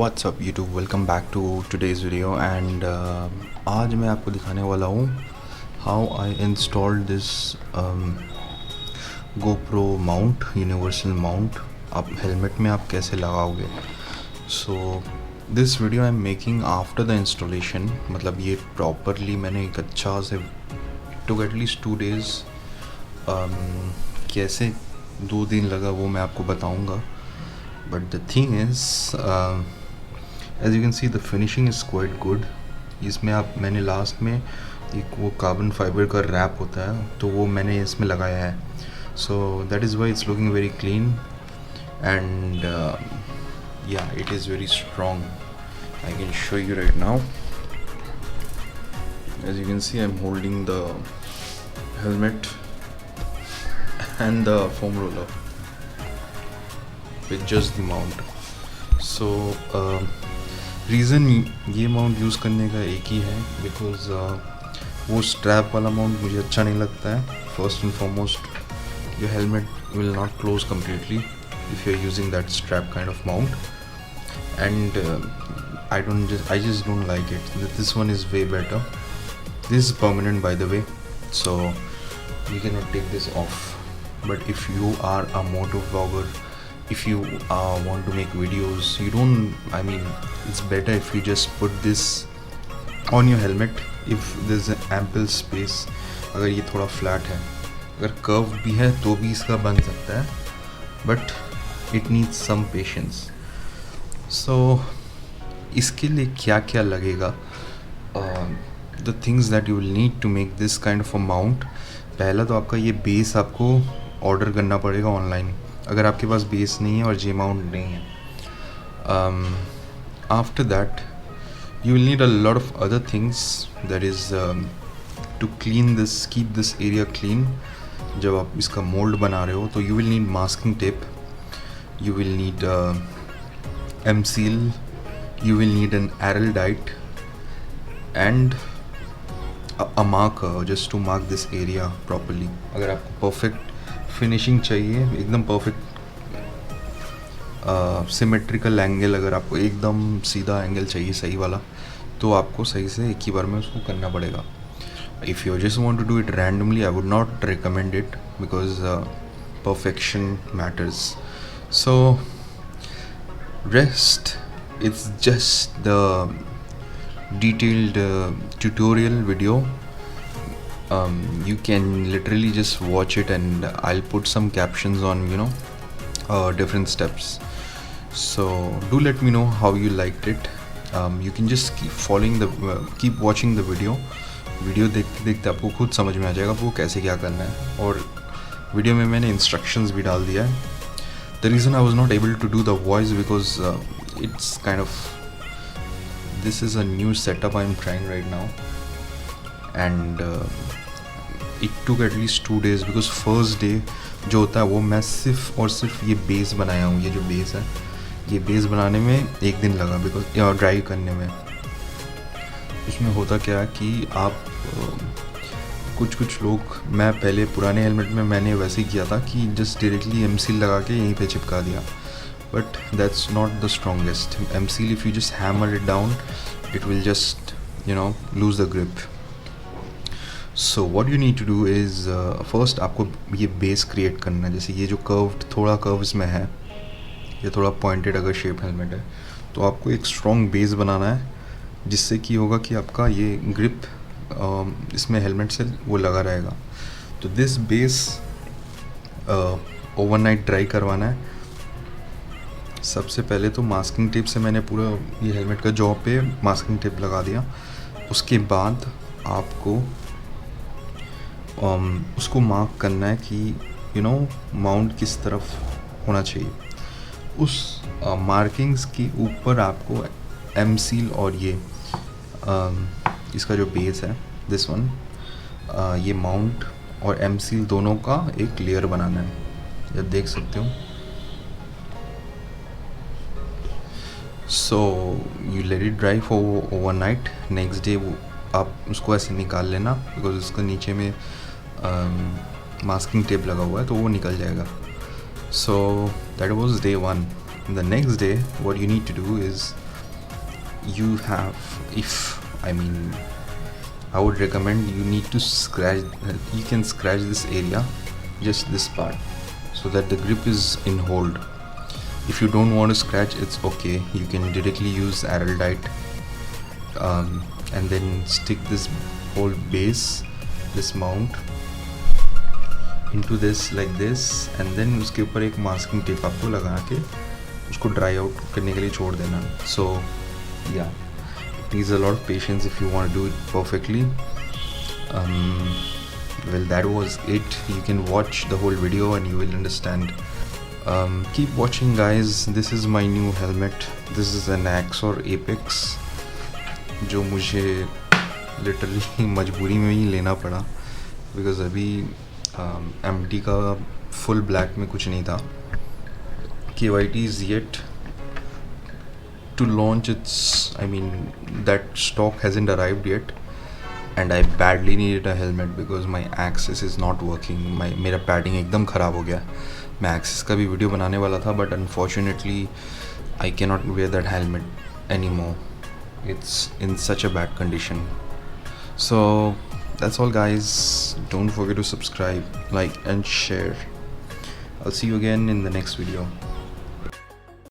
What's up YouTube, welcome back to today's video and आज मैं आपको दिखाने वाला हूँ how I installed this GoPro mount, universal mount. आप हेलमेट में आप कैसे लगाओगे। So this video I am making after the installation, मतलब ये प्रॉपरली मैंने एक अच्छा से टुक एटलीस्ट 2 days, कैसे 2 दिन लगा वो मैं आपको बताऊँगा। But the thing is as you can see the finishing is quite good. इसमें मैंने लास्ट में एक वो कार्बन फाइबर का रैप होता है तो वो मैंने इसमें लगाया है। So that is why it's looking very clean and yeah it is very strong. I can show you right now. As you can see I am holding the helmet and the foam roller with just the mount. So reason ये mount use करने का एक ही है because वो strap वाला mount मुझे अच्छा नहीं लगता है। First and foremost your helmet will not close completely if you're using that strap kind of mount, and I just don't like it. This one is way better. This is permanent by the way, so you cannot take this off. But if you are a moto vlogger, if you want to make videos, it's better if you just put this on your helmet if there's an ample space. अगर ये थोड़ा flat है, अगर curve भी है तो भी इसका बन सकता है, but it needs some patience. So इसके लिए क्या क्या लगेगा, the things that you will need to make this kind of a mount. पहला तो आपका ये बेस आपको ऑर्डर करना पड़ेगा ऑनलाइन अगर आपके पास बेस नहीं है और जे माउंट नहीं है। After that you will need a lot of other things, that is to clean this, keep this area clean. जब आप इसका मोल्ड बना रहे हो तो you will need masking tape, you will need M seal, you will need an Araldite and a marker just to mark this area properly. अगर आपको perfect finishing चाहिए, एकदम परफेक्ट सिमेट्रिकल एंगल, अगर आपको एकदम सीधा एंगल चाहिए सही वाला, तो आपको सही से एक ही बार में उसको करना पड़ेगा। If you just want to do it randomly, I would not recommend it because perfection matters. So rest it's just the detailed tutorial video. You can literally just watch it and I'll put some captions on different steps. So do let me know how you liked it. You can just keep watching the video देखते देखते आपको खुद समझ में आ जाएगा वो कैसे क्या करना है। और वीडियो में मैंने इंस्ट्रक्शंस भी डाल दिया है। The reason I was not able to do the voice because it's kind of, this is a new setup I'm trying right now and it took at least 2 days because first day जो होता है वो मैं सिर्फ और सिर्फ ये base बनाया हूँ। ये जो बेस है, ये बेस बनाने में 1 दिन लगा बिकॉज ड्राई करने में। उसमें होता क्या है कि आप कुछ लोग, मैं पहले पुराने हेलमेट में मैंने वैसे ही किया था कि जस्ट डायरेक्टली एम सील लगा के यहीं पे चिपका दिया, but that's not the strongest. M-seal, if you just hammer it down, it will just lose the grip. So what you need to do is first आपको ये base create करना है। जैसे ये जो curved, थोड़ा curves में है, ये थोड़ा pointed अगर shape helmet है तो आपको एक strong base बनाना है जिससे कि होगा कि आपका ये grip इसमें helmet से वो लगा रहेगा। तो this base overnight dry करवाना है। सबसे पहले तो मास्किंग टेप से मैंने पूरा ये हेलमेट का जॉ पे मास्किंग टेप लगा दिया। उसके बाद आपको उसको मार्क करना है कि माउंट किस तरफ होना चाहिए। उस मार्किंग्स के ऊपर आपको एम सील और ये इसका जो बेस है दिस वन, ये माउंट और एम सील दोनों का एक लेयर बनाना है। ये देख सकते हो। So you let it dry for overnight. Next day आप उसको ऐसे निकाल लेना बिकॉज उसका नीचे में मास्किंग टेप लगा हुआ है तो वो निकल जाएगा। So that was day 1. The next day what you need to do is you have, if I mean, I would recommend you need to scratch, you can scratch this area, just this part, so that the grip is in hold. If you don't want to scratch, it's okay, you can directly use araldite, and then stick this whole base, this mount into this like this, and then उसके ऊपर एक masking tape आपको लगा के उसको dry out करने के लिए छोड़ देना. So yeah, it needs a lot of patience if you want to do it perfectly. Well, that was it. You can watch the whole video and you will understand. Keep watching, guys. This is my new helmet. This is an Axor Apex, जो मुझे literally मजबूरी में ही लेना पड़ा, because अभी MT का full black में कुछ नहीं था. KYT is yet to launch its, I mean, that stock hasn't arrived yet, and I badly needed a helmet because my axis is not working. मेरा padding एकदम ख़राब हो गया. मैं axis का भी वीडियो बनाने वाला था, but unfortunately I cannot wear that helmet anymore. It's in such a bad condition. So that's all, guys. Don't forget to subscribe, like and share. I'll see you again in the next video.